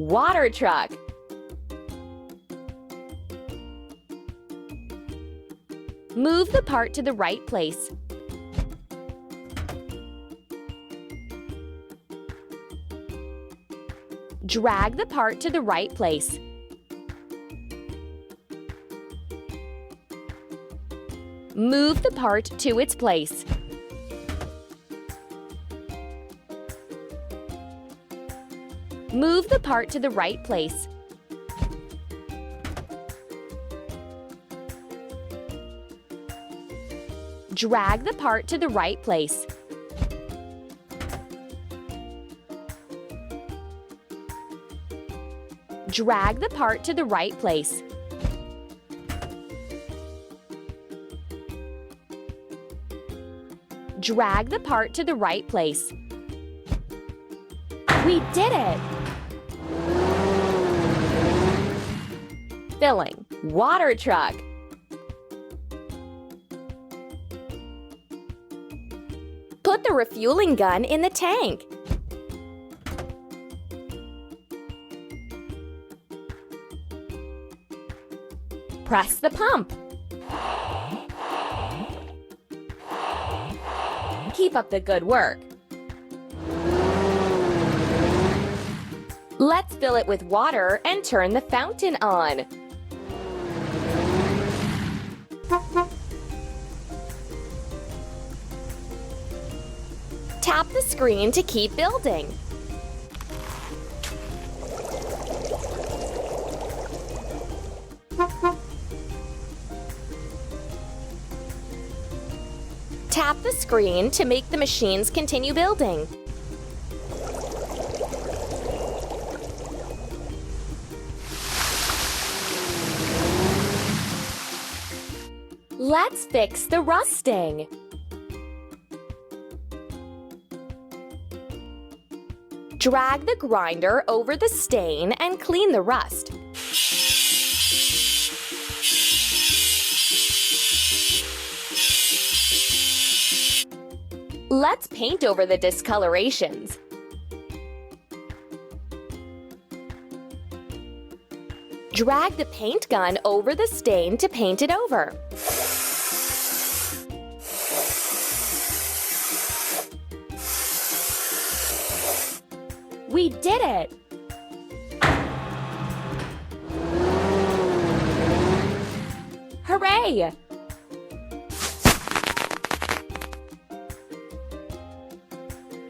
water truck. Move the part to the right place. Drag the part to the right place. Move the part to its place. Move the part to the right place. Drag the part to the right place. Drag the part to the right place. Drag the part to the right place. We did it! Filling, water truck. Put the refueling gun in the tank. Press the pump. Keep up the good work. Let's fill it with water and turn the fountain on. Tap the screen to keep building. Tap the screen to make the machines continue building. Let's fix the rusting. Drag the grinder over the stain and clean the rust. Let's paint over the discolorations. Drag the paint gun over the stain to paint it over. We did it! Hooray!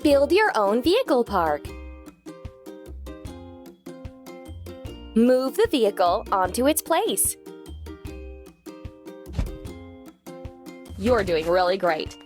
Build your own vehicle park. Move the vehicle onto its place. You're doing really great.